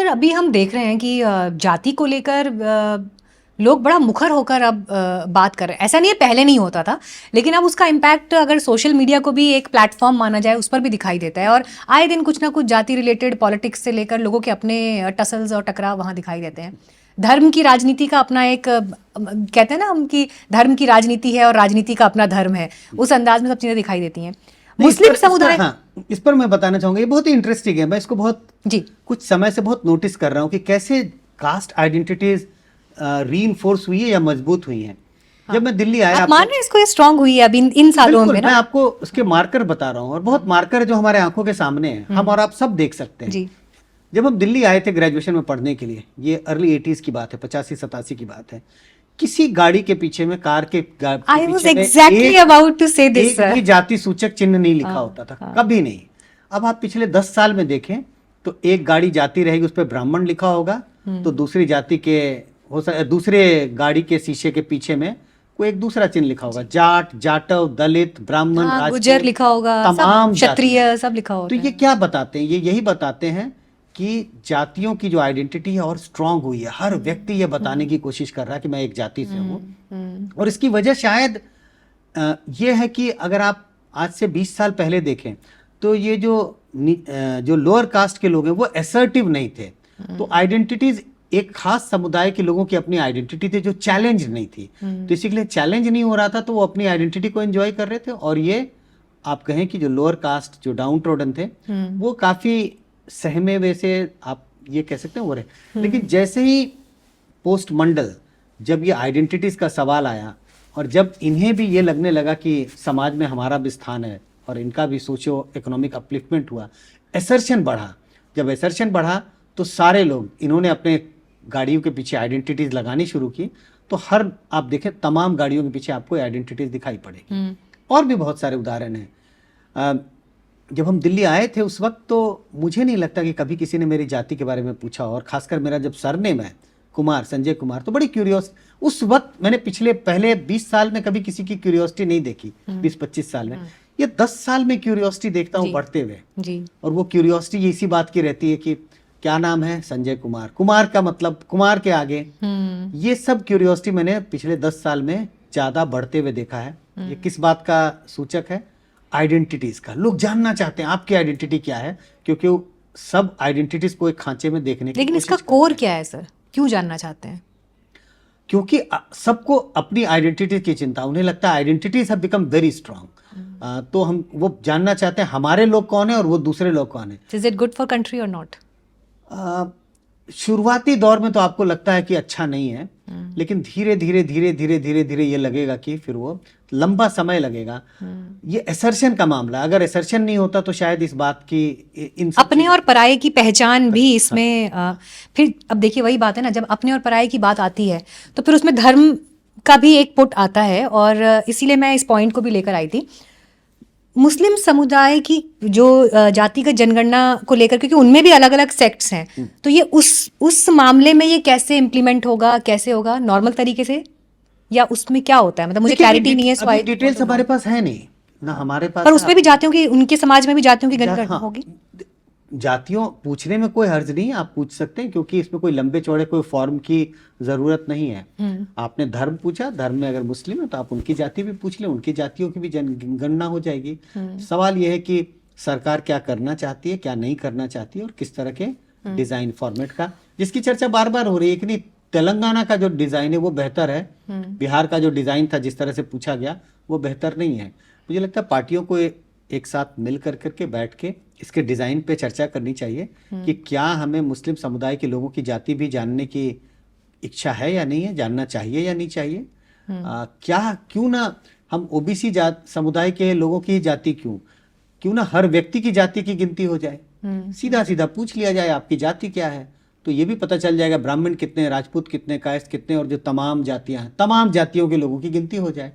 Sir अभी हम देख रहे हैं कि जाति को लेकर लोग बड़ा मुखर होकर अब बात कर रहे हैं। ऐसा नहीं है पहले नहीं होता था, लेकिन अब उसका इम्पैक्ट अगर सोशल मीडिया को भी एक प्लेटफॉर्म माना जाए उस पर भी दिखाई देता है। और आए दिन कुछ ना कुछ जाति रिलेटेड पॉलिटिक्स से लेकर लोगों के अपने टसल्स और टकराव वहाँ दिखाई देते हैं। धर्म की राजनीति का अपना एक कहते हैं ना हम कि धर्म की राजनीति है और राजनीति का अपना धर्म है, उस अंदाज में सब चीज़ें दिखाई देती हैं। मुस्लिम समुदाय, हाँ, इस पर मैं बताना चाहूंगा, ये बहुत ही इंटरेस्टिंग है। मैं इसको बहुत जी कुछ समय से बहुत नोटिस कर रहा हूँ कि कैसे कास्ट आइडेंटिटीज रीइंफोर्स हुई है या मजबूत हुई हैं। जब मैं दिल्ली आया, आप मान रहे हैं इसको ये स्ट्रांग हुई है अभी इन सालों बिल्कुल, में मैं ना? आपको उसके मार्कर बता रहा हूँ, और बहुत मार्कर है जो हमारे आंखों के सामने है, हम और आप सब देख सकते हैं। जी जब हम दिल्ली आए थे ग्रेजुएशन में पढ़ने के लिए, ये अर्ली 80s की बात है, 85-87 की बात है, किसी गाड़ी के पीछे में, कार के आई वॉज पीछे में एग्जैक्टली अबाउट टू से दिस एक भी जाति सूचक चिन्ह नहीं लिखा होता था, कभी नहीं। अब आप पिछले 10 साल में देखें तो एक गाड़ी जाति रहेगी, उस पर ब्राह्मण लिखा होगा, तो दूसरी जाति के दूसरे गाड़ी के शीशे के पीछे में कोई एक दूसरा चिन्ह लिखा होगा, जाट, जाटव, दलित, ब्राह्मण, गुजर लिखा होगा, तमाम क्षत्रिय सब लिखा तो होगा। ये क्या बताते हैं? ये यही बताते हैं कि जातियों की जो आइडेंटिटी है और स्ट्रांग हुई है। हर व्यक्ति ये बताने की कोशिश कर रहा है कि मैं एक जाति से हूँ। और इसकी वजह शायद ये है कि अगर आप आज से 20 साल पहले देखें तो ये जो लोअर कास्ट के लोग हैं वो असर्टिव नहीं थे, तो आइडेंटिटीज एक खास समुदाय के लोगों की अपनी आइडेंटिटी थी जो चैलेंज नहीं थी, तो इसी के लिए चैलेंज नहीं हो रहा था, तो वो अपनी आइडेंटिटी को एंजॉय कर रहे थे। और ये आप कहें कि जो लोअर कास्ट, जो डाउन ट्रोडन थे, वो काफी सहमे वैसे आप ये कह सकते हैं हो रहे। लेकिन जैसे ही पोस्ट मंडल, जब ये आइडेंटिटीज का सवाल आया और जब इन्हें भी ये लगने लगा कि समाज में हमारा भी स्थान है और इनका भी सोशियो इकोनॉमिक अपलिफ्टमेंट हुआ, एसर्शन बढ़ा। जब एसर्शन बढ़ा तो सारे लोग, इन्होंने अपने गाड़ियों के पीछे आइडेंटिटीज लगानी शुरू की, तो हर आप देखें तमाम गाड़ियों के पीछे आपको आइडेंटिटीज दिखाई पड़ेगी। और भी बहुत सारे उदाहरण हैं। जब हम दिल्ली आए थे उस वक्त तो मुझे नहीं लगता कि कभी किसी ने मेरी जाति के बारे में पूछा, और खासकर मेरा जब सरनेम है कुमार, संजय कुमार, तो बड़ी क्यूरियोस। उस वक्त मैंने पहले 20 साल में कभी किसी की क्यूरियोसिटी नहीं देखी, 20-25 साल में। ये 10 साल में क्यूरियोसिटी देखता हूँ बढ़ते हुए जी। और वो क्यूरियोसिटी इसी बात की रहती है कि क्या नाम है? संजय कुमार। कुमार का मतलब कुमार के आगे, ये सब क्यूरियोसिटी मैंने पिछले 10 साल में ज्यादा बढ़ते हुए देखा है। ये किस बात का सूचक है? आइडेंटिटीज का। लोग जानना चाहते हैं आपकी आइडेंटिटी क्या है, क्योंकि वो सब आइडेंटिटीज को एक खांचे में देखने की लेकिन इसका कोर क्या है सर, क्यों जानना चाहते हैं? क्योंकि सबको अपनी आइडेंटिटी की चिंता, उन्हें लगता है identities have become very strong. तो हम वो जानना चाहते हैं हमारे लोग कौन है और वो दूसरे लोग कौन है। Is it good for country और नॉट? शुरुआती दौर में तो आपको लगता है कि अच्छा नहीं है, लेकिन धीरे धीरे ये लगेगा कि फिर वो लंबा समय लगेगा। ये एसर्शन का मामला, अगर एसर्शन नहीं होता तो शायद इस बात की अपने और पराये की पहचान भी इसमें फिर अब देखिए वही बात है ना, जब अपने और पराये की बात आती है तो फिर उसमें धर्म का भी एक पुट आता है। और इसीलिए मैं इस पॉइंट को भी लेकर आई थी, मुस्लिम समुदाय की जो जातिगत जनगणना को लेकर, क्योंकि उनमें भी अलग अलग सेक्ट्स हैं, तो ये उस मामले में ये कैसे इम्प्लीमेंट होगा, कैसे होगा नॉर्मल तरीके से, या उसमें क्या होता है? मतलब मुझे क्लैरिटी नहीं है, अभी डिटेल्स हमारे पास है नहीं ना, हमारे पास। पर उसमें भी जातियों की, उनके समाज में भी जातियों की जनगणना होगी। जातियों पूछने में कोई हर्ज नहीं है, आप पूछ सकते हैं, क्योंकि इसमें कोई लंबे चौड़े कोई फॉर्म की जरूरत नहीं है। आपने धर्म पूछा, धर्म में अगर मुस्लिम है तो आप उनकी जाति भी पूछ लें, उनकी जातियों की भी जनगणना हो जाएगी। सवाल यह है कि सरकार क्या करना चाहती है, क्या नहीं करना चाहती है, और किस तरह के डिजाइन फॉर्मेट का, जिसकी चर्चा बार बार हो रही है कि नहीं तेलंगाना का जो डिजाइन है वो बेहतर है, बिहार का जो डिजाइन था जिस तरह से पूछा गया वो बेहतर नहीं है। मुझे लगता है पार्टियों को एक साथ मिल करके बैठ के इसके डिजाइन पे चर्चा करनी चाहिए कि क्या हमें मुस्लिम समुदाय के लोगों की जाति भी जानने की इच्छा है या नहीं है, जानना चाहिए या नहीं चाहिए। क्यों ना हम ओबीसी समुदाय के लोगों की जाति क्यों ना हर व्यक्ति की जाति की गिनती हो जाए, सीधा पूछ लिया जाए आपकी जाति क्या है, तो ये भी पता चल जाएगा ब्राह्मण कितने, राजपूत कितने, कायस्थ कितने, और जो तमाम जातियां हैं, तमाम जातियों के लोगों की गिनती हो जाए।